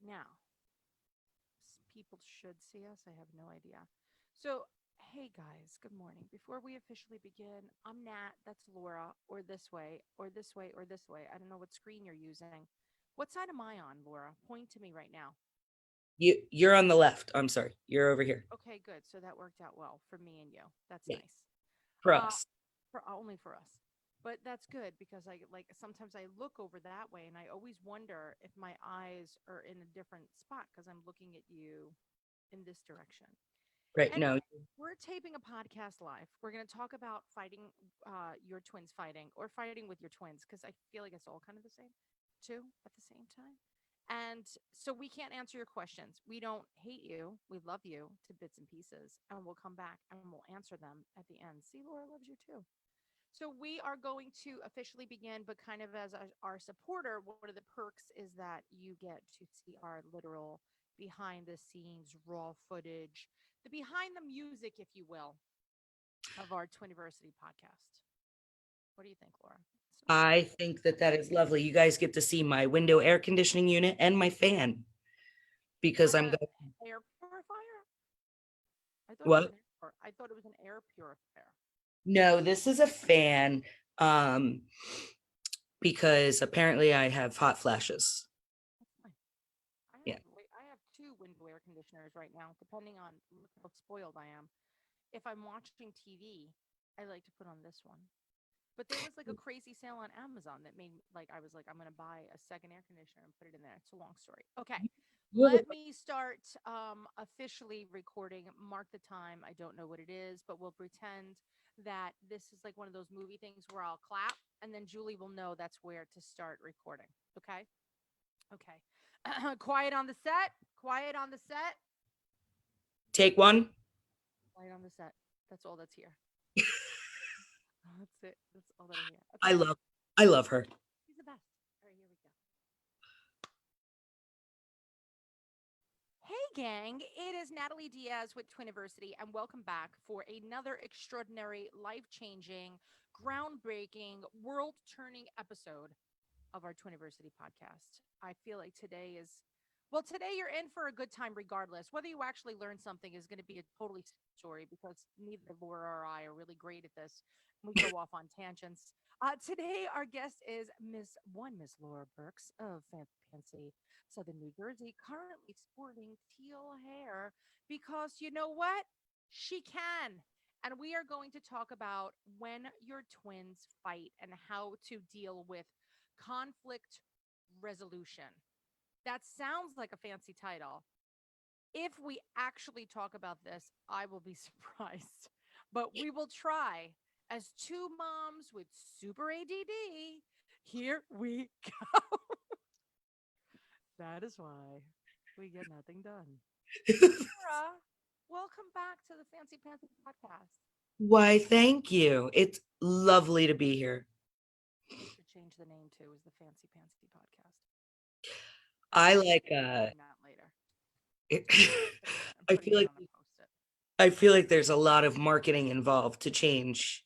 Now, people should see us. I have no idea. So, hey guys, good morning. Before we officially begin, I'm Nat, that's Laura, or this way, or this way, or this way. I don't know what screen you're using. What side am I on, Laura? Point to me right now. You're on the left. I'm sorry. You're over here. Okay, good. So that worked out well for me and you. That's Yeah. nice. For Uh, us. for only for us. But that's good because I like sometimes I look over that way and I always wonder if my eyes are in a different spot because I'm looking at you in this direction. Right. Anyway, No. we're taping a podcast live. We're going to talk about fighting, your twins fighting or fighting with your twins because I feel like it's all kind of the same, too, at the same time. And so we can't answer your questions. We don't hate you. We love you to bits and pieces, and we'll come back and we'll answer them at the end. See, Laura loves you too. So we are going to officially begin, but kind of as our supporter, one of the perks is that you get to see our literal behind the scenes raw footage, the behind the music, if you will, of our Twiniversity podcast. What do you think, Laura? So I think that that is lovely. You guys get to see my window air conditioning unit and my fan is because that I'm a going. air purifier? I thought it was What? an I thought it was an air purifier. No, this is a fan. Um, because apparently I have hot flashes. That's fine. Yeah. I have two window air conditioners right now, depending on how spoiled I am. If I'm watching TV, I like to put on this one. But there was like a crazy sale on Amazon that made like I was like, I'm gonna buy a second air conditioner and put it in there. It's a long story. Okay. Let me start officially recording. Mark the time. I don't know what it is, but we'll pretend that this is like one of those movie things where I'll clap and then Julie will know that's where to start recording. Okay. Okay. Quiet on the set. Quiet on the set. Take one. Quiet on the set. That's all that's here. That's it. That's all that I hear. I Okay. love I love her. He's the best. All right, here we go. Hey, gang. It is Natalie Diaz with Twiniversity, and welcome back for another extraordinary, life changing, groundbreaking, world turning episode of our Twiniversity podcast. I feel like today is, well, today you're in for a good time regardless. Whether you actually learn something is going to be a totally story because neither Laura or I are really great at this. We go off on tangents. Today, our guest is Miss Laura Birks of Fancy Southern New Jersey, currently sporting teal hair because you know what? She can. And we are going to talk about when your twins fight and how to deal with conflict resolution. That sounds like a fancy title. If we actually talk about this, I will be surprised. But we will try as two moms with super ADD. Here we go. That is why we get nothing done. Laura, welcome back to the Fancy Pantsy podcast. Why, thank you. It's lovely to be here. We should change the name too, is the Fancy Pantsy podcast. And I I'm like doing that later. I'm I putting feel that like on a post-it. there's a lot of marketing involved to change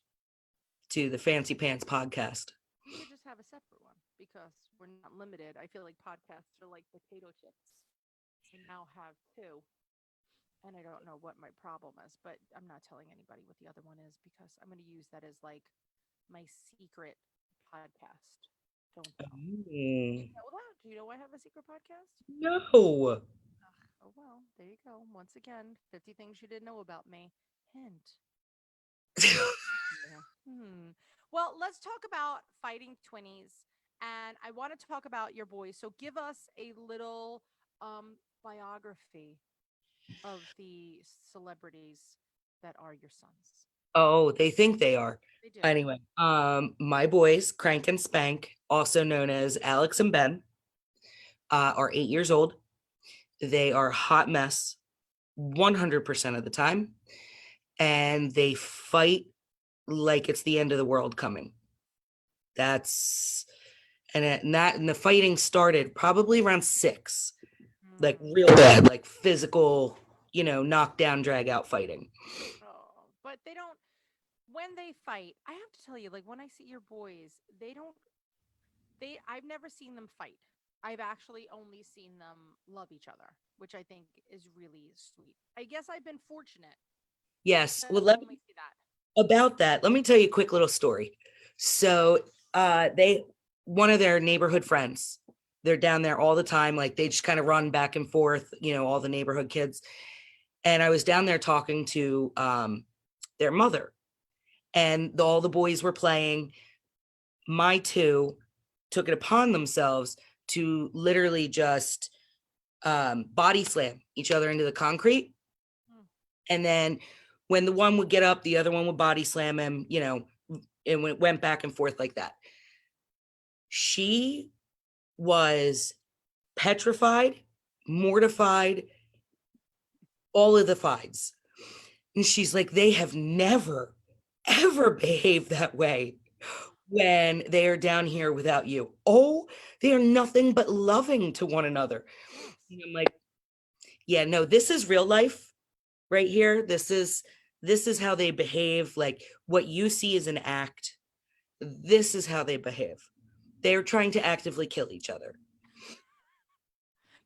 to the Fancy Pants podcast. We could just have a separate one because we're not limited. I feel like podcasts are like potato chips. We now have two, and I don't know what my problem is, but I'm not telling anybody what the other one is because I'm going to use that as like my secret podcast. Don't tell. Do you Mm, know that? Do you know I have a secret podcast? no. Oh, well, there you go. Once again, 50 things you didn't know about me. Hint. Yeah. Well, let's talk about fighting twinnies. And I want to talk about your boys. So give us a little biography of the celebrities that are your sons. Oh, they think they are. They do. Anyway, my boys, Crank and Spank, also known as Alex and Ben, are 8 years old. They are hot mess 100% of the time, and they fight like it's the end of the world coming. That's and the fighting started probably around 6, like Mm. real bad, like physical, knockdown, drag out fighting. Oh, but they don't, when they fight, I have to tell you, like when I see your boys, they don't, I've never seen them fight. I've actually only seen them love each other, which I think is really sweet. I guess I've been fortunate Yes. to Well, only see that. about that, let me tell you a quick little story. So, they one of their neighborhood friends, they're down there all the time. Like they just kind of run back and forth, all the neighborhood kids. And I was down there talking to their mother, and all the boys were playing. My two took it upon themselves to literally just body slam each other into the concrete. Mm. And then when the one would get up, the other one would body slam him, and it went back and forth like that. She was petrified, mortified, all of the fides. And she's like, they have never, ever behaved that way when they are down here without you. Oh, they are nothing but loving to one another. Yes. And I'm like, yeah, no, this is real life right here. This is how they behave. Like what you see is an act. This is how they behave. They're trying to actively kill each other.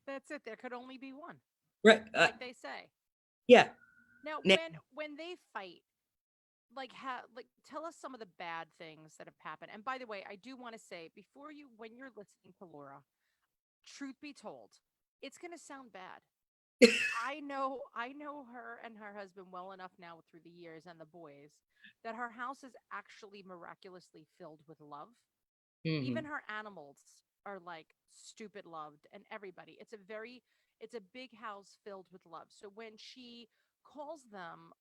That's it. There could only be one, Right. like they say. Yeah. Now, Now, when they fight, like tell us some of the bad things that have happened. And by the way, I do want to say before you when you're listening to Laura, truth be told, it's going to sound bad. I know her and her husband well enough now through the years and the boys that her house is actually miraculously filled with love. Even mhm. her animals are like stupid loved and everybody. It's a big house filled with love. So when she calls them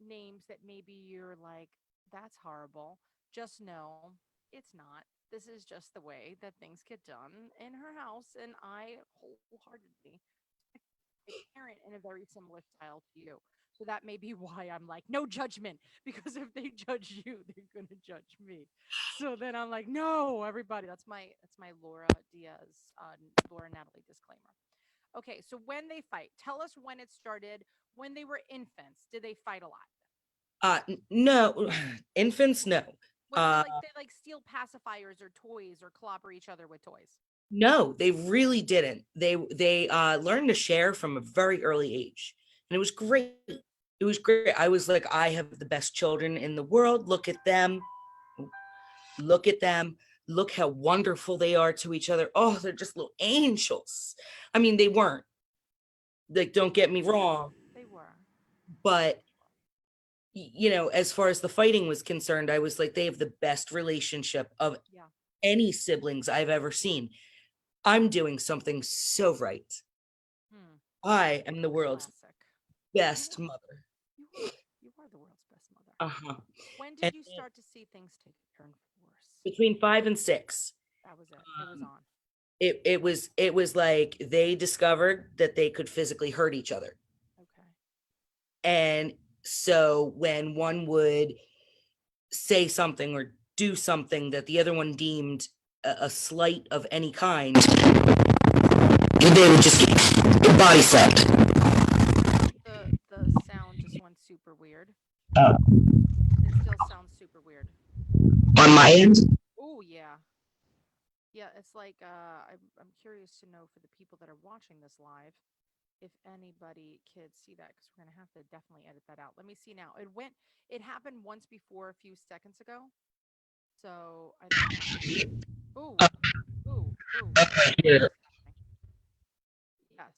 names that maybe you're like that's horrible, just know it's not. This is just the way that things get done in her house, and I wholeheartedly a parent in a very similar style to you. So that may be why I'm like, no judgment, because if they judge you, they're gonna judge me. So then I'm like, no, everybody. That's my Laura Diaz, Laura Natalie disclaimer. Okay, so when they fight, tell us when it started. When they were infants, did they fight a lot? No, infants, no. Was it Uh, like they like steal pacifiers or toys or clobber each other with toys? no, they really didn't. They learned to share from a very early age, and it was great. It was great. I was like, I have the best children in the world. Look at them. Look at them. Look how wonderful they are to each other. Oh, they're just little angels. I mean, they weren't. Like, don't get me wrong, They were. but as far as the fighting was concerned, I was like, they have the best relationship of Yeah. any siblings I've ever seen. I'm doing something so right. Hmm. I am the world's Classic. You best are. mother. You are. You are the world's best mother. Uh-huh. When And did you then start to see things take a turn for worse? between 5 and 6, That was it. It was on. it was like they discovered that they could physically hurt each other. Okay. And so when one would say something or do something that the other one deemed a slight of any kind, they would just get body slapped. The sound just went super weird. Uh, It still sounds super weird. on my end. Oh yeah. Yeah, it's like I'm curious to know for the people that are watching this live if anybody could see that because we're gonna have to definitely edit that out. Let me see now. It happened once before a few seconds ago. So I don't know. Ooh, ooh, ooh. What Here. is happening? Yes.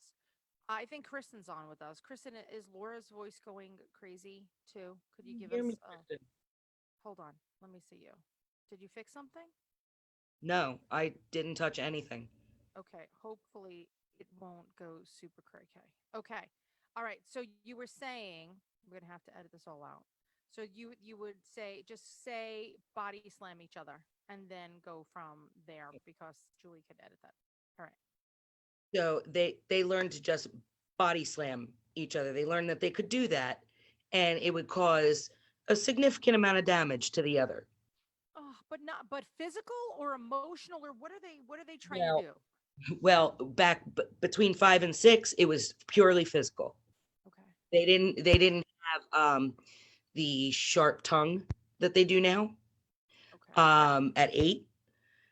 I think Kristen's on with us. Kristen, is Laura's voice going crazy too? Could you You give hear us me, Kristen? hold on. Let me see you. Did you fix something? No, I didn't touch anything. Okay. Hopefully it won't go super cray cray. Okay. All right. So you were saying we're gonna have to edit this all out. So you would say just say body slam each other and then go from there because Julie could edit that. All right. So they learned to just body slam each other. They learned that they could do that, and it would cause a significant amount of damage to the other. Oh, but physical or emotional or what are they trying to Well, do? well, between 5 and 6, it was purely physical. Okay. They didn't have the sharp tongue that they do now Okay. at 8.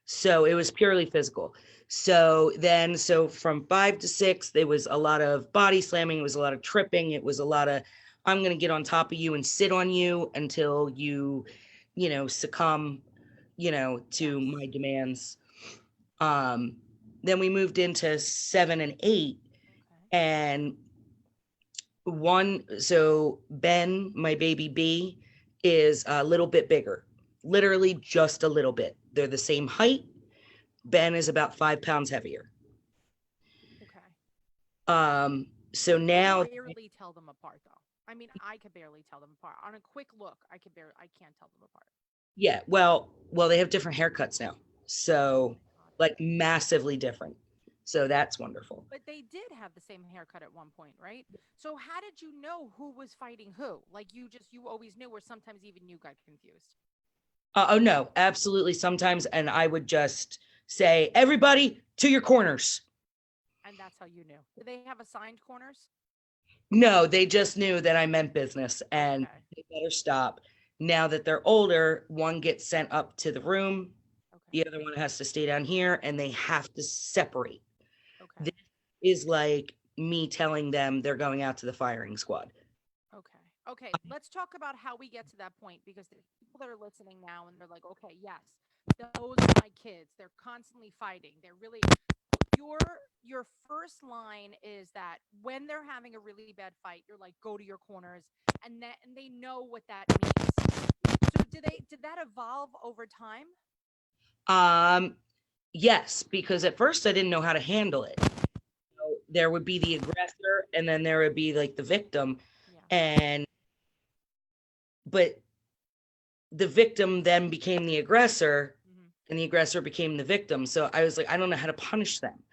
So it was purely physical. So from 5 to 6, there was a lot of body slamming. It was a lot of tripping. It was a lot of, I'm going to get on top of you and sit on you until you, succumb, to Yes. my demands. Um, then we moved into 7 and 8, Okay. and so Ben, my baby B, is a little bit bigger, literally just a little bit. They're the same height. Ben is about 5 pounds heavier. Okay. So You can now, barely tell them apart, though. I mean, I could barely tell them apart. On a quick look, I can't tell them apart. yeah, well, they have different haircuts now. Oh So my God. like massively different. So that's wonderful. But they did have the same haircut at one point, right? So how did you know who was fighting who? Like you always knew, or sometimes even you got confused. Oh no, absolutely. Sometimes, and I would just say, everybody to your corners. And that's how you knew. Did they have assigned corners? No, they just knew that I meant business and Okay. they better stop. Now that they're older, one gets sent up to the room, Okay. the other one has to stay down here, and they have to separate. Okay. This is like me telling them they're going out to the firing squad. Okay. Okay. Let's talk about how we get to that point, because the people that are listening now and they're like, okay, yes, those are my kids. They're constantly fighting. They're really your your first line is that when they're having a really bad fight, you're like, go to your corners, and they know what that means. So did that evolve over time? Um, yes, because at first I didn't know how to handle it. So there would be the aggressor, and then there would be like the victim, Yeah. and but the victim then became the aggressor, Hmm. and the aggressor became the victim. So I was like, I don't know how to punish them.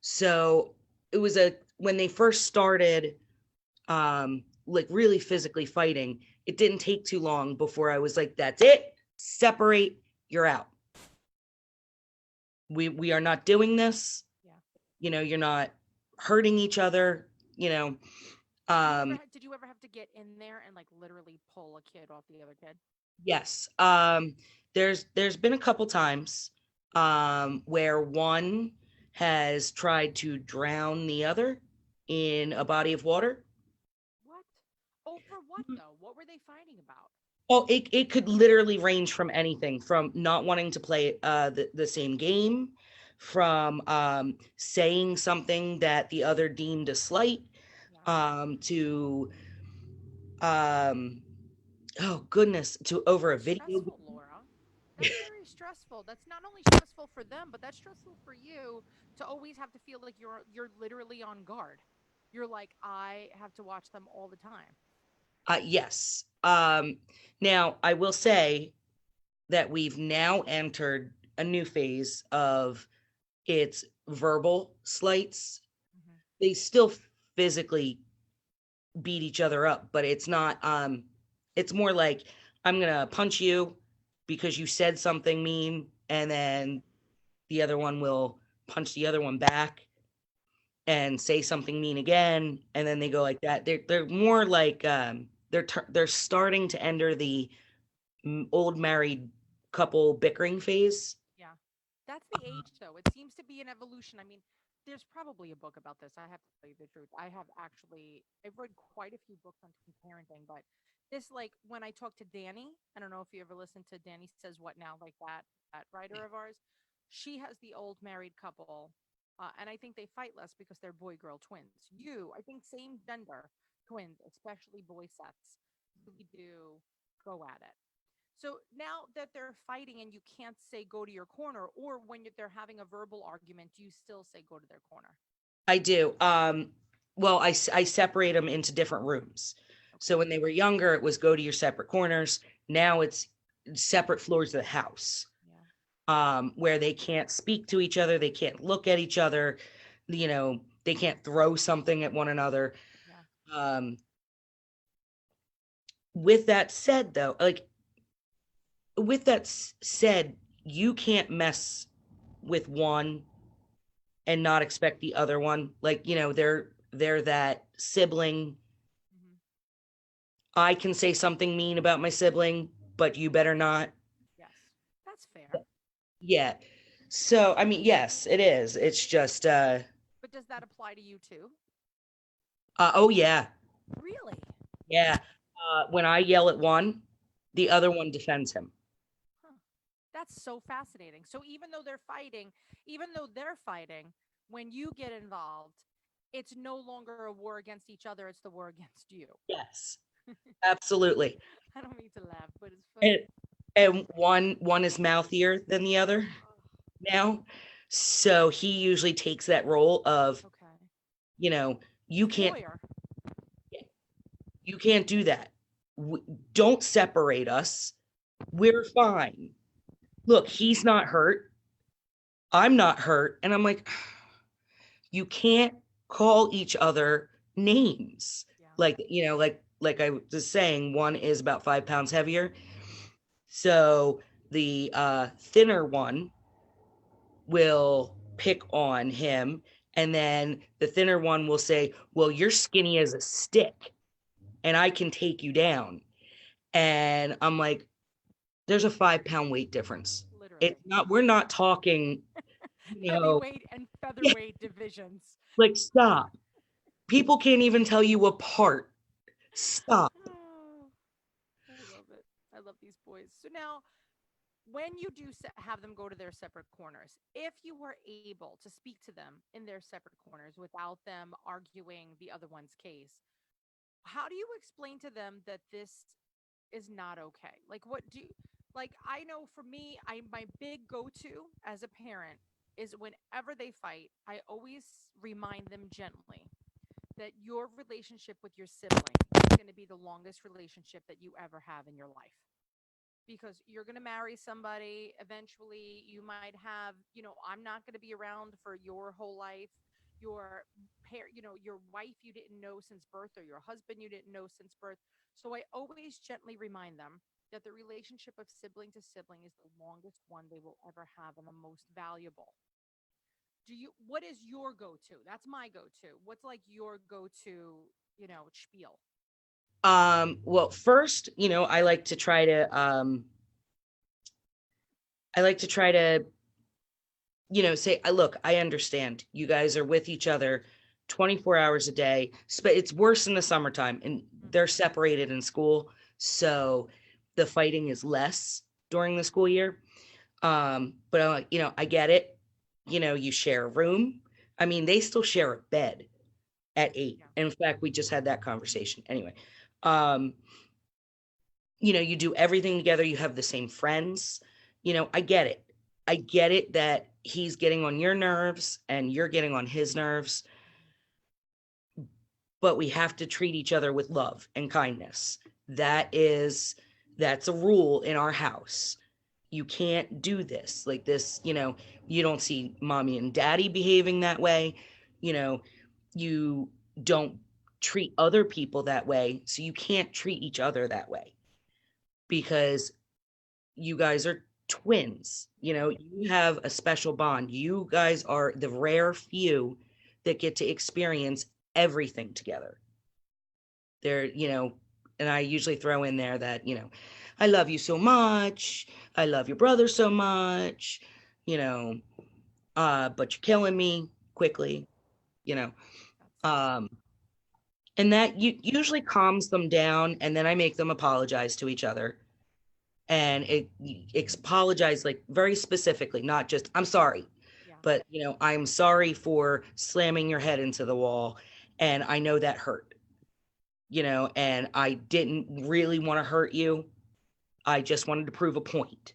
So it was a when they first started, like really physically fighting, it didn't take too long before I was like, that's it, separate, you're out. We are not doing this. Yeah. You're not hurting each other. you know um Did you ever have to get in there and like literally pull a kid off the other kid? yes. There's been a couple times where one has tried to drown the other in a body of water. What? Over what though? What were they fighting about? Well, it could literally range from anything from not wanting to play the same game, from saying something that the other deemed a slight, Yeah. to um, oh goodness, to over a That's video. stressful, Laura. That's very stressful. That's not only stressful for them, but that's stressful for you to always have to feel like you're literally on guard. You're like, I have to watch them all the time. Yes. Now I will say that we've now entered a new phase of it's verbal slights. Hmm. They still physically beat each other up, but it's not it's more like, I'm gonna punch you because you said something mean, and then the other one will punch the other one back and say something mean again, and then they go like that. They're more like they're starting to enter the old married couple bickering phase. Yeah. That's the age, though. It seems to be an evolution. I mean, there's probably a book about this. I have to tell you the truth. I've read quite a few books on teen parenting, but this, like, when I talk to Danny, I don't know if you ever listened to Danny Says What Now, like that writer of ours. She has the old married couple, and I think they fight less because they're boy girl twins. I think same gender twins, especially boy sets, really do go at it. So now that they're fighting and you can't say go to your corner, or when they're having a verbal argument, do you still say go to their corner? I do. Well, I separate them into different rooms. Okay. So when they were younger, it was go to your separate corners. Now it's separate floors of the house, Yeah. where they can't speak to each other, they can't look at each other, they can't throw something at one another. Yeah. Um, with that said, though, said, you can't mess with one and not expect the other one. Like, they're that sibling. Hmm. I can say something mean about my sibling, but you better not. Yes. That's fair. Yeah. So, I mean, yes, it is. It's just, But does that apply to you too? oh yeah, Really? yeah. When I yell at one, the other one defends him. Huh. That's so fascinating. So even though they're fighting, when you get involved, it's no longer a war against each other, it's the war against you. Yes, absolutely. I don't mean to laugh, but it's funny. And and one is mouthier than the other Oh, now. So he usually takes that role of, okay. you know, He's you the can't lawyer. you can't do that. Don't separate us. We're fine. Look, he's not hurt. I'm not hurt. And I'm like, you can't call each other names. Yeah. Like, like I was saying, one is about 5 pounds heavier. So the thinner one will pick on him. And then the thinner one will say, well, you're skinny as a stick and I can take you down. And I'm like, there's a 5 pound weight difference. Literally. It's not, we're not talking, you know, Heavyweight and featherweight divisions. like stop. People can't even tell you apart. Stop. Oh, I love it. I love these boys. So now, when you do have them go to their separate corners, if you were able to speak to them in their separate corners without them arguing the other one's case, how do you explain to them that this is not okay? Like, what do you, like? I know for me, I my big go-to as a parent is whenever they fight, I always remind them gently that your relationship with your sibling is going to be the longest relationship that you ever have in your life, because you're going to marry somebody eventually. You might have, I'm not going to be around for your whole life. Your your wife you didn't know since birth, or your husband you didn't know since birth. So I always gently remind them that the relationship of sibling to sibling is the longest one they will ever have and the most valuable. What is your go-to? That's my go-to. What's like your go-to, spiel? Well, first, I like to try to, say, I look, I understand you guys are with each other 24 hours a day. It's worse in the summertime and they're Mhm. separated in school. So the fighting is less during the school year. But I'm like, I get it. You share a room. I mean, they still share a bed at 8. Yeah. In fact, we just had that conversation. Anyway, um, you do everything together. You have the same friends. I get it. I get it that he's getting on your nerves and you're getting on his nerves, Mhm. but we have to treat each other with love and kindness. That's a rule in our house. You can't do this like this. You don't see mommy and daddy behaving that way. you know you don't treat other people that way, so you can't treat each other that way because you guys are twins. Yeah. You have a special bond. You guys are the rare few that get to experience everything together. There, and I usually throw in there that, I love you so much. I love your brother so much, you know, but you're killing me quickly, you know. That's so sweet. Um, and that usually calms them down, and then I make them apologize to each other. And it apologize like very specifically, not just I'm sorry, Yeah. but I'm sorry for slamming your head into the wall, and I know that hurt, and I didn't really want to hurt you. I just wanted to prove a point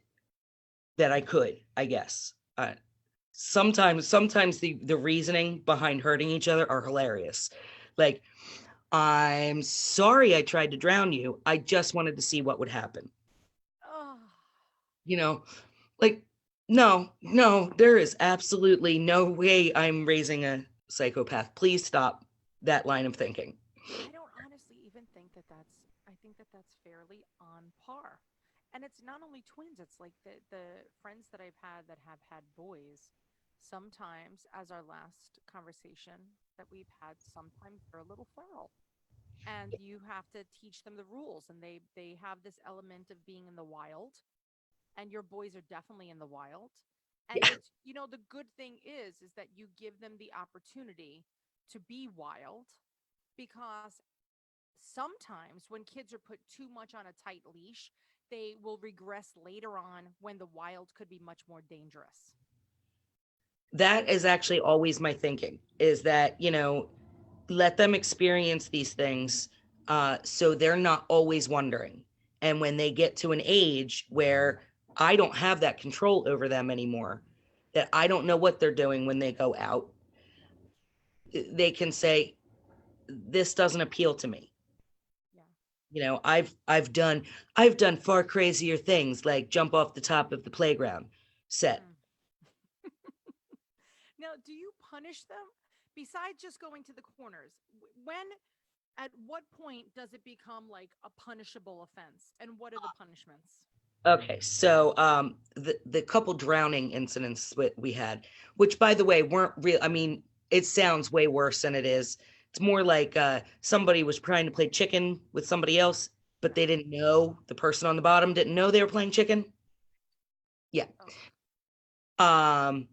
that I could, I guess. Sometimes the reasoning behind hurting each other are hilarious. Like, I'm sorry I tried to drown you. I just wanted to see what would happen. Oh, You know, like, no, no, there is absolutely no way I'm raising a psychopath. Please stop that line of thinking. I don't honestly even think that I think that that's fairly on par. And it's not only twins, it's like the friends that I've had that have had boys. Sometimes, as our last conversation that we've had, sometimes they're a little feral. And you have to teach them the rules, and they have this element of being in the wild, and your boys are definitely in the wild. And Yeah. it's, the good thing is that you give them the opportunity to be wild, because sometimes when kids are put too much on a tight leash, they will regress later on when the wild could be much more dangerous. That is actually always my thinking, is that, let them experience these things, so they're not always wondering. And when they get to an age where I don't have that control over them anymore, that I don't know what they're doing when they go out, they can say, this doesn't appeal to me. Yeah. I've done far crazier things, like jump off the top of the playground set. Mm. Now, do you punish them besides just going to the corners? When, at what point does it become like a punishable offense? And what are the punishments? Okay, so the couple drowning incidents we had, which by the way weren't real. I mean, it sounds way worse than it is. It's more like somebody was trying to play chicken with somebody else, but Yeah. they didn't know, the person on the bottom didn't know they were playing chicken. Yeah. Okay. Um,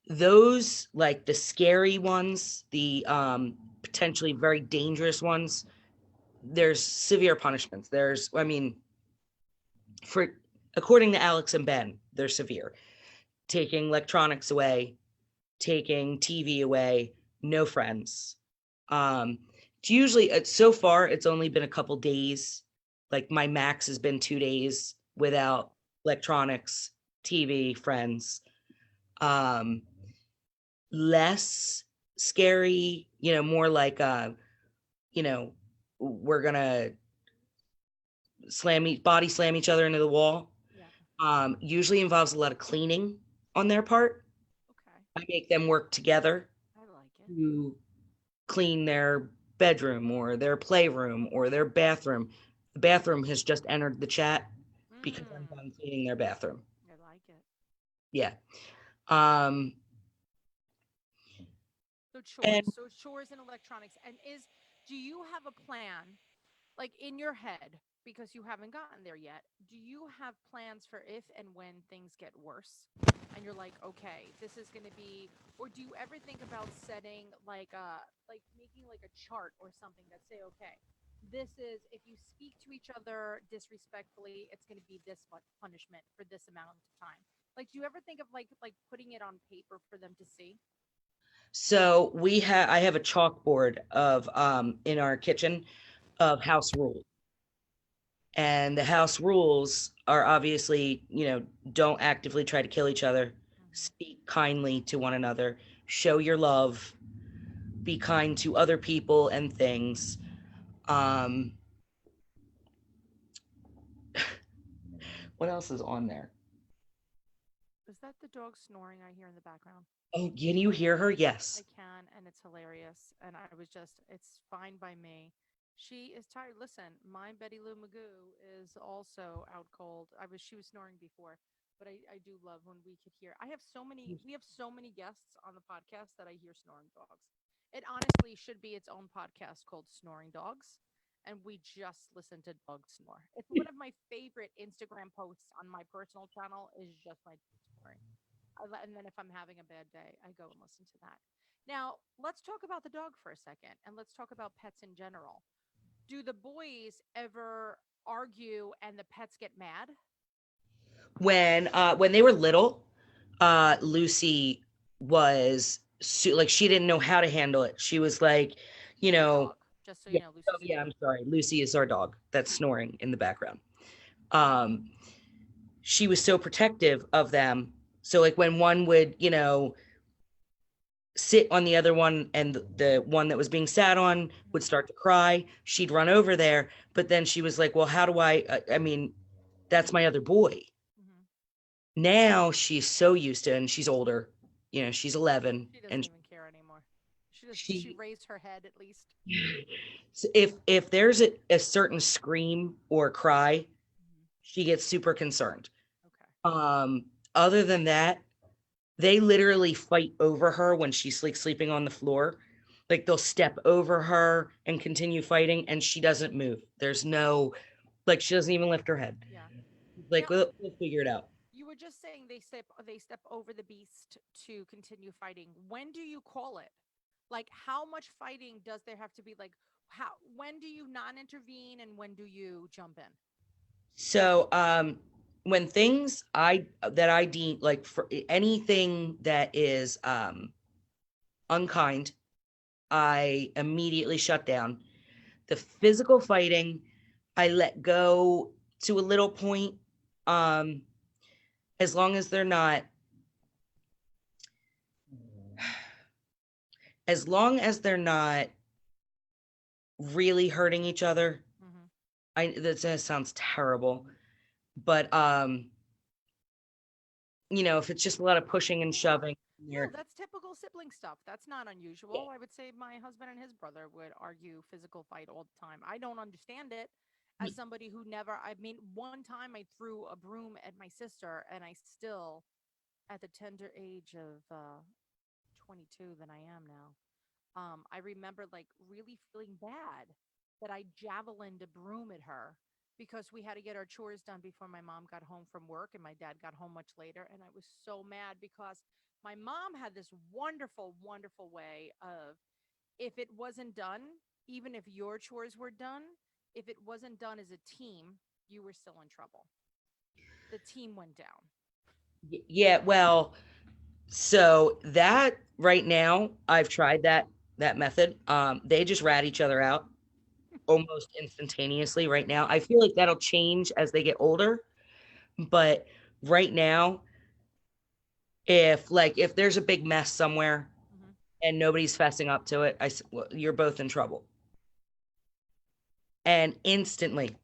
those, like the scary ones, the potentially very dangerous ones, there's severe punishments. I mean, for according to Alex and Ben, they're severe. Taking electronics away, taking TV away, no friends. Um, it's usually so far it's only been a couple days. Like my max has been 2 days without electronics, TV, friends. Um, Less scary, more like you know, we're gonna body slam each other into the wall. Yeah. Usually involves a lot of cleaning on their part. Okay. I make them work together I like it. to clean their bedroom or their playroom or their bathroom. The bathroom has just entered the chat because I'm Mm, done cleaning their bathroom. I like it. Yeah. Um, So chores. and So chores and electronics. And do you have a plan, like in your head, because you haven't gotten there yet? Do you have plans for if and when things get worse? And you're like, okay, this is going to be, or do you ever think about setting like making like a chart or something that say, okay, this is, if you speak to each other disrespectfully, it's going to be this much punishment for this amount of time. Like, do you ever think of like putting it on paper for them to see? so I have a chalkboard of in our kitchen of house rules. And the house rules are obviously, don't actively try to kill each other, Hmm. speak kindly to one another, show your love, be kind to other people and things. Um, what else is on there? Is that the dog snoring I hear in the background? Oh, can you hear her? Yes. I can, and it's hilarious. And I was just, it's fine by me. She is tired. Listen, my Betty Lou Magoo is also out cold. She was snoring before, but I do love when we could hear. We have so many guests on the podcast that I hear snoring dogs. It honestly should be its own podcast called Snoring Dogs. And we just listen to dogs snore. It's one of my favorite Instagram posts on my personal channel is just my dog snoring. And then if I'm having a bad day, I go and listen to that. Now, let's talk about the dog for a second and let's talk about pets in general. Do the boys ever argue and the pets get mad? When they were little, Lucy was like she didn't know how to handle it. She was like, you Your know, dog, just so you yeah, know, oh Lucy's a yeah, dog. I'm sorry. Lucy is our dog that's snoring in the background. Um, she was so protective of them. So like when one would, sit on the other one and the one that was being sat on would Mhm. start to cry, she'd run over there. But then she was like, well, how do I mean, that's my other boy. Mhm. Now she's so used to it, and she's older. She's 11, She doesn't and even care anymore. She she raised her head at least. if there's a certain scream or cry, Mhm. she gets super concerned. Okay. Um, Other than that, they literally fight over her when she's like sleeping on the floor. Like they'll step over her and continue fighting, and she doesn't move. There's no, like, she doesn't even lift her head. Yeah. Like Now, we'll figure it out. were just saying they step over the beast to continue fighting. When do you call it? Like how much fighting does there have to be? Like how when do you non-intervene and when do you jump in? So, when things I deem like for anything that is unkind, I immediately shut down. The physical fighting, I let go to a little point. Um, as long as they're not, as long as they're not really hurting each other. Hmm. That sounds terrible, but if it's just a lot of pushing and Yeah. shoving, No, you're that's typical sibling stuff. That's not yeah, unusual. I would say my husband and his brother would argue physical fight all the time. I don't understand it as somebody who never, I mean, one time I threw a broom at my sister and I still, at the tender age of 22 than I am now, I remember like really feeling bad that I javelined a broom at her because we had to get our chores done before my mom got home from work and my dad got home much later. And I was so mad because my mom had this wonderful, wonderful way of if it wasn't done, even if your chores were done, if it wasn't done as a team, you were still in trouble. The team went down. yeah. Well, so that right now, I've tried that method. They just rat each other out almost instantaneously right now. I feel like that'll change as they get older, but right now, if there's a big mess somewhere Hmm. and nobody's fessing up to it, well, you're both in trouble. And instantly,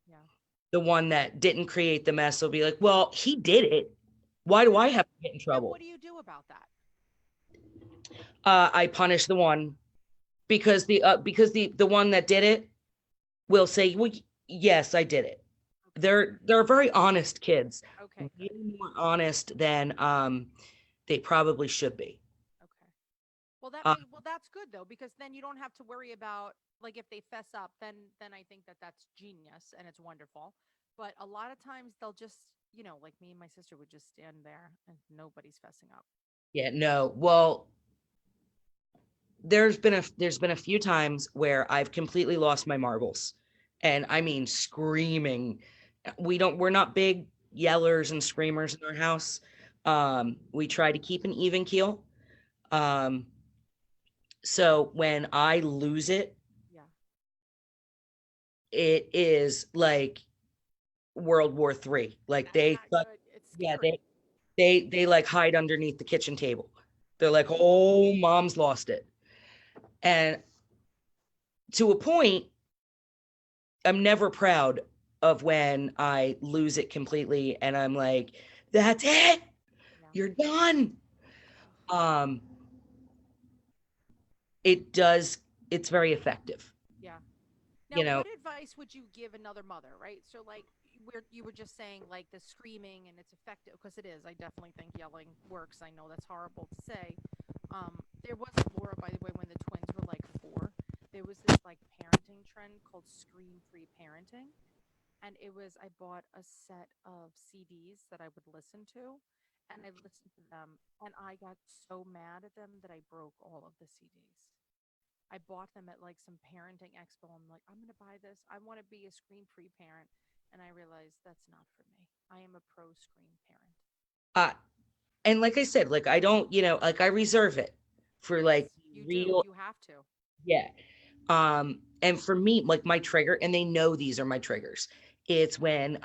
Yeah. the one that didn't create the mess will be like, "Well, he did it. Why do And I what have to get in and what trouble?" do you do about that? I punish the one because the one that did it will say, "Well, yes, I did it." Okay. They're very honest kids, Okay, way good. more honest than they probably should be. Okay. Uh, Well, that's good though because then you don't have to worry about like if they fess up, then I think that that's genius and it's wonderful. But a lot of times they'll just, like me and my sister would just stand there and nobody's fessing up. yeah, no. Well, there's been a few times where I've completely lost my marbles, and I mean screaming. We're not big yellers and screamers in our house. We try to keep an even keel. Um, so when I lose it, Yeah. it is like World War III. Like That's not good. It's yeah, scary. they like hide underneath the kitchen table. They're like, "Oh, mom's lost it," and to a point, I'm never proud of when I lose it completely and I'm like, "That's it. Yeah. You're done." Ugh. Um, it does. It's very effective. Yeah. Now, You know, what advice would you give another mother, right? So, like, where you were just saying, like, the screaming and it's effective because it is. I definitely think yelling works. I know that's horrible to say. There was Laura, by the way, when the twins were like 4, there was this like parenting trend called scream-free parenting, and it was I bought a set of CDs that I would listen to, and I listened to them, and I got so mad at them that I broke all of the CDs. I bought them at like some parenting expo. I'm like, I'm gonna buy this. I want to be a screen free parent. And I realized that's not for me. I am a pro screen parent. uh, and like I said, like I don't, like I reserve it for Yes, like you do. real, You have to. yeah. And for me, like my trigger, and they know these are my triggers. It's when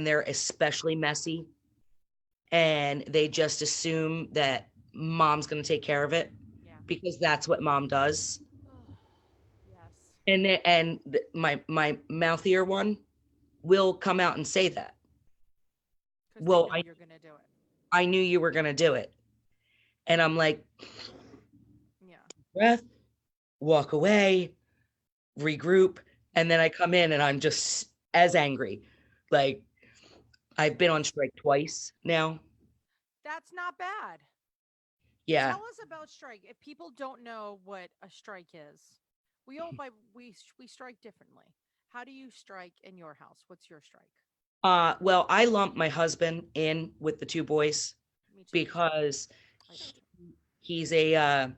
they're especially messy and they just assume that mom's going to take care of it Yeah. because that's what mom does. Oh, yes. My mouthier one will come out and say that. Because they Well, know you're going to do it. I knew you were going to do it. And I'm like, Yeah. breath, walk away, regroup. And then I come in and I'm just as angry. Like I've been on Yes. strike twice now. That's not bad. Yeah. Tell us about strike. If people don't know what a strike is, we all by we strike differently. How do you strike in your house? What's your strike? Well, I lump my husband in with the two boys Me too. because I do too. he's a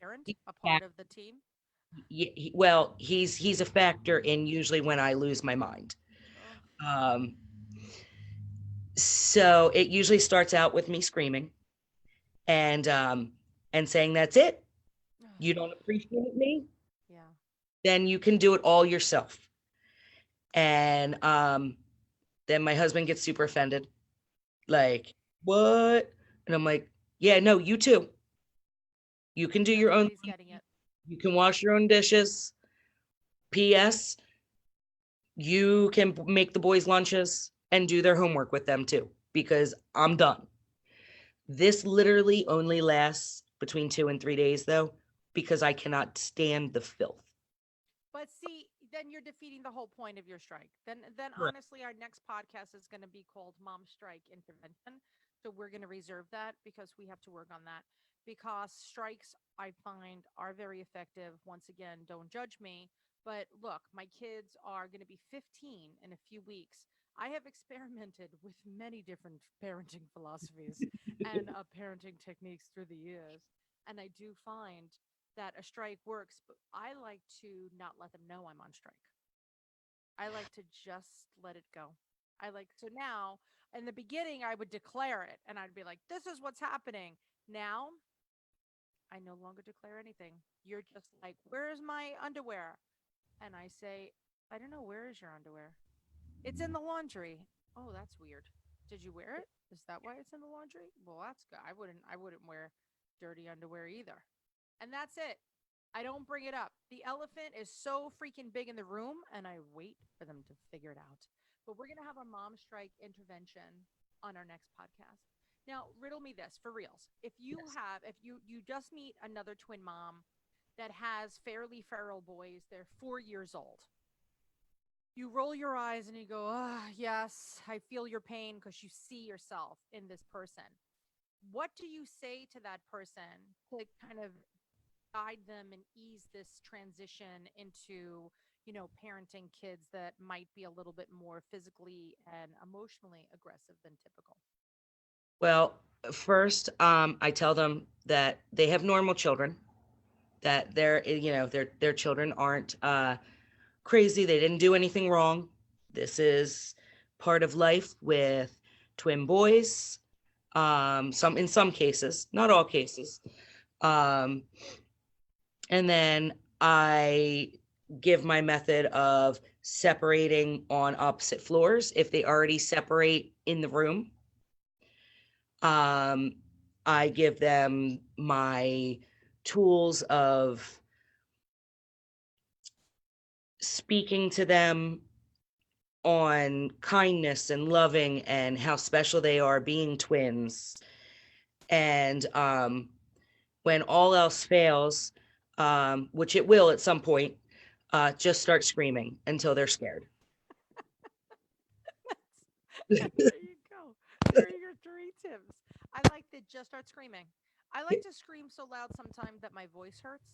Parent, he's a a part of the team. well, he's a factor in usually when I lose my mind. Oh, Um, so it usually starts out with me screaming and saying that's it. You don't appreciate me, yeah. then you can do it all yourself. And then my husband gets super offended, like, what? And I'm like, yeah, no, you too. You can do your own Everybody's getting laundry. it. You can wash your own dishes. P.S. You can make the boys' lunches and do their homework with them too, because I'm done. This literally only lasts between 2 and 3 days, though, because I cannot stand the filth. But see, then you're defeating the whole point of your strike. Then Correct. honestly, our next podcast is going to be called Mom Strike Intervention. So we're going to reserve that because we have to work on that. Because strikes, I find, are very effective. Once again, don't judge me. But look, my kids are going to be 15 in a few weeks. I have experimented with many different parenting philosophies and parenting techniques through the years. And I do find that a strike works, but I like to not let them know I'm on strike. I like to just let it go. I like so now in the beginning I would declare it and I'd be like, this is what's happening. Now I no longer declare anything. You're just like, where's my underwear? And I say, I don't know, where is your underwear? It's in the laundry. Oh, that's weird. Did you wear it? Is that why it's in the laundry? Well, that's good. I wouldn't wear dirty underwear either. And that's it. I don't bring it up. The elephant is so freaking big in the room, and I wait for them to figure it out. But we're going to have a mom strike intervention on our next podcast. Now, riddle me this for reals. Yes. If you just meet another twin mom that has fairly feral boys, they're 4 years old. You roll your eyes and you go, ah, yes, I feel your pain because you see yourself in this person. What do you say to that person to kind of guide them and ease this transition into, parenting kids that might be a little bit more physically and emotionally aggressive than typical? Well, first, I tell them that they have normal children, that their children aren't crazy. They didn't do anything wrong. This is part of life with twin boys. Some in some cases, not all cases. Um, and then I give my method of separating on opposite floors if they already separate in the room. Um, I give them my tools of speaking to them on kindness and loving and how special they are being twins. And when all else fails, which it will at some point, just start screaming until they're scared. There you go. There are your three tips. I like to just start screaming. I like to scream so loud sometimes that my voice hurts.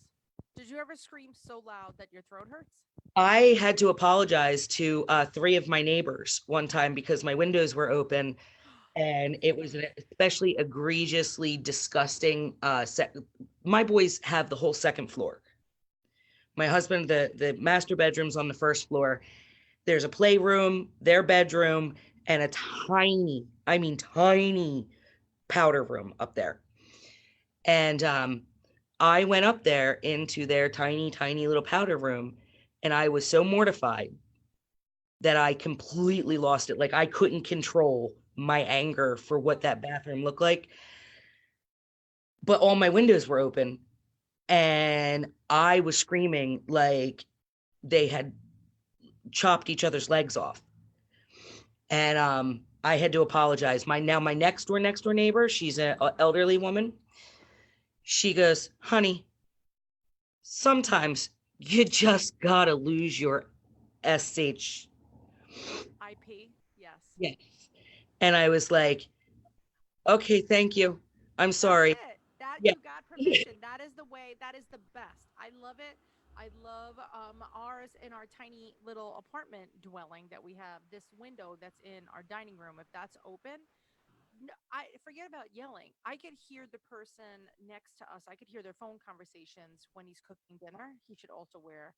Did you ever scream so loud that your throat hurts? I had to apologize to three of my neighbors one time because my windows were open and That's it was an funny. especially egregiously disgusting my boys have the whole second floor. My husband, the master bedroom's on the first floor. There's a playroom, their bedroom, and a tiny, I mean tiny powder room up there. And I went up there into their tiny, tiny little powder room, and I was so mortified that I completely lost it. Like I couldn't control my anger for what Oh, that bathroom looked like. But all my windows were open, and I was screaming like they had chopped each other's legs off. And I had to apologize. My next door neighbor, she's a elderly woman. She goes, "Honey, sometimes you just gotta lose your sh." IP. Yes. Yes. And I was like, "Okay, thank you. I'm That's sorry." it. That Yeah. you got permission. That is the way. That is the best. I love it. I love ours in our tiny little apartment dwelling that we have. This window that's in our dining room, if that's open, no, I forget about yelling. I could hear the person next to us. I could hear their phone conversations when he's cooking dinner. He should also wear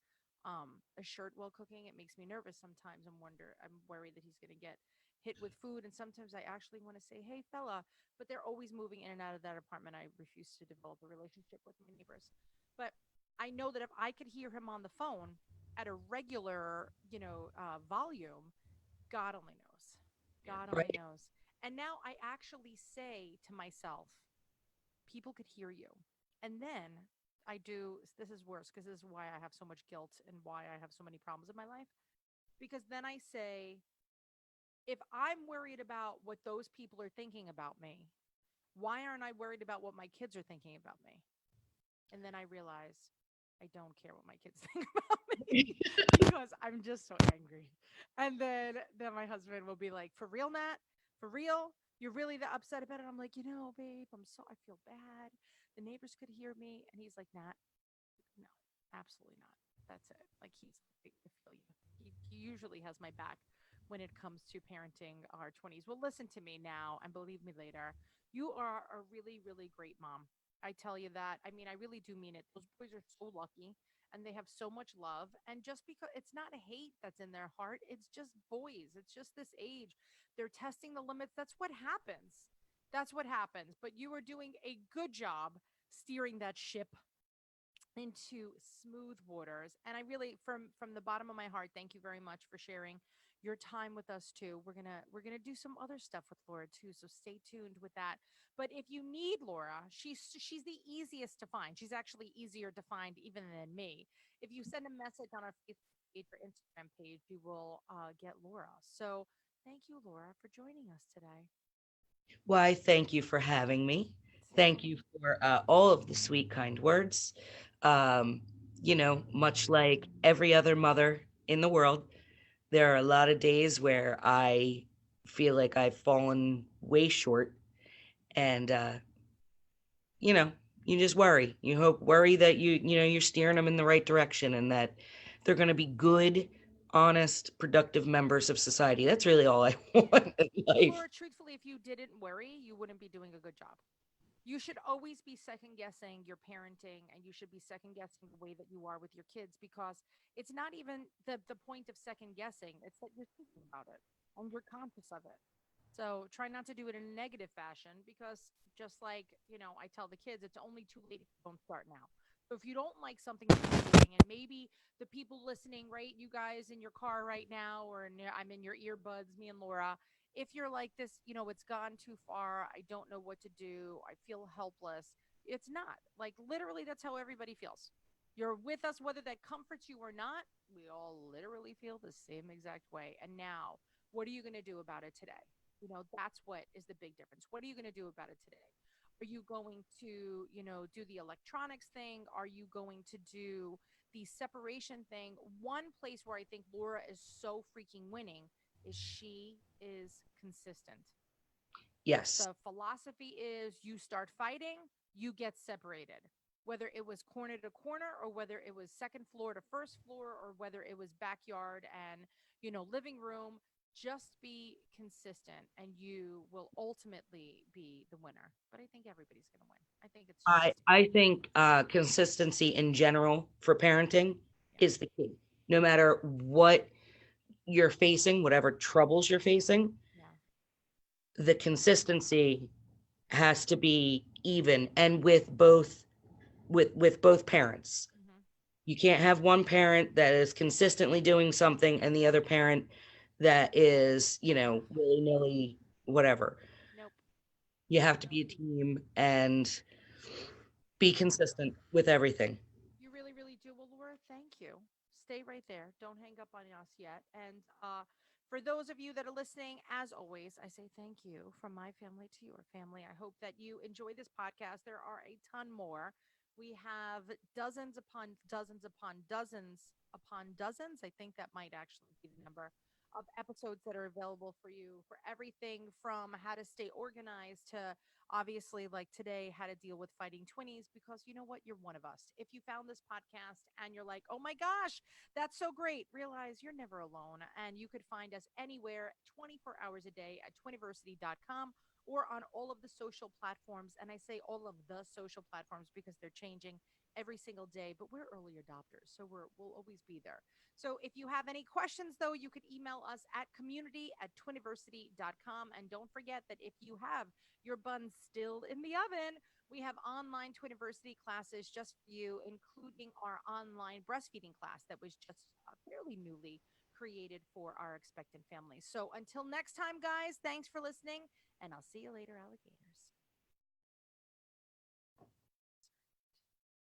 a shirt while cooking. It makes me nervous sometimes. I'm worried that he's going to get hit with food. And sometimes I actually want to say, hey, fella, but they're always moving in and out of that apartment. I refuse to develop a relationship with my neighbors. But I know that if I could hear him on the phone at a regular, volume, God only knows. God only Right. knows. And now I actually say to myself, people could hear you. And then I do, this is worse because this is why I have so much guilt and why I have so many problems in my life. Because then I say, if I'm worried about what those people are thinking about me, why aren't I worried about what my kids are thinking about me? And then I realize I don't care what my kids think about me because I'm just so angry. And then my husband will be like, "For real, Nat? For real? You're really that upset about it?" I'm like, babe, I feel bad. The neighbors could hear me." And he's like, "Nat, no, absolutely not. That's it." Like I feel you. He usually has my back when it comes to parenting our 20s. Well, listen to me now and believe me later. You are a really, really great mom. I tell you that. I mean, I really do mean it. Those boys are so lucky and they have so much love. And just because it's not a hate that's in their heart, it's just boys. It's just this age. They're testing the limits. That's what happens. That's what happens. But you are doing a good job steering that ship into smooth waters. And I really, from the bottom of my heart, thank you very much for sharing your time with us too. We're gonna do some other stuff with Laura too, so stay tuned with that. But if you need Laura, she's the easiest to find. She's actually easier to find even than me. If you send a message on our Facebook page or Instagram page, you will get Laura. So thank you, Laura, for joining us today. Why, thank you for having me. Thank So you for all of the sweet, kind words. Um, much like every other mother in the world, there are a lot of days where I feel like I've fallen way short. And, you know, you just worry. Worry that you're steering them in the right direction and that they're going to be good, honest, productive members of society. That's really all I want in life. Laura, truthfully, if you didn't worry, you wouldn't be doing a good job. You should always be second guessing your parenting and you should be second guessing the way that you are with your kids because it's not even the point of second guessing. It's that you're thinking about it and you're conscious of it. So try not to do it in a negative fashion because just like, I tell the kids, it's only too late if you don't start now. So if you don't like something that you're doing, and maybe the people listening, right, you guys in your car right now, or I'm in your earbuds, me and Laura, if you're like this, it's gone too far. I don't know what to do. I feel helpless. It's not like literally that's how everybody feels. You're with us, whether that comforts you or not. We all literally feel the same exact way. And now, what are you going to do about it today? That's what is the big difference. What are you going to do about it today? Are you going to, do the electronics thing? Are you going to do the separation thing? One place where I think Laura is so freaking winning is she is consistent. Yes. The philosophy is you start fighting, you get separated. Whether it was corner to corner or whether it was second floor to first floor or whether it was backyard and, living room, just be consistent and you will ultimately be the winner. But I think everybody's going to win. I think it's just, I think consistency in general for parenting yeah, is the key. No matter what you're facing, whatever troubles you're facing, yeah. the consistency has to be even and with both parents. Mm-hmm. You can't have one parent that is consistently doing something and the other parent that is, willy-nilly whatever. Nope. You Nope. have to Nope. be a team and be consistent with everything. You really, really do. Well, Laura, thank you. Stay right there. Don't hang up on us yet. And for those of you that are listening, as always, I say thank you from my family to your family. I hope that you enjoy this podcast. There are a ton more. We have dozens upon dozens upon dozens upon dozens. I think that might actually be the number of episodes that are available for you for everything from how to stay organized to obviously like today how to deal with fighting twinnies because you know what, you're one of us. If you found this podcast and you're like, oh my gosh, that's so great, realize you're never alone, and you could find us anywhere 24 hours a day at twiniversity.com or on all of the social platforms. And I say all of the social platforms because they're changing every single day, but we're early adopters, so we'll always be there. So if you have any questions, though, you could email us at community@twiniversity.com. And don't forget that if you have your buns still in the oven, we have online Twiniversity classes just for you, including our online breastfeeding class that was just fairly newly created for our expectant families. So until next time, guys, thanks for listening, and I'll see you later, alligator.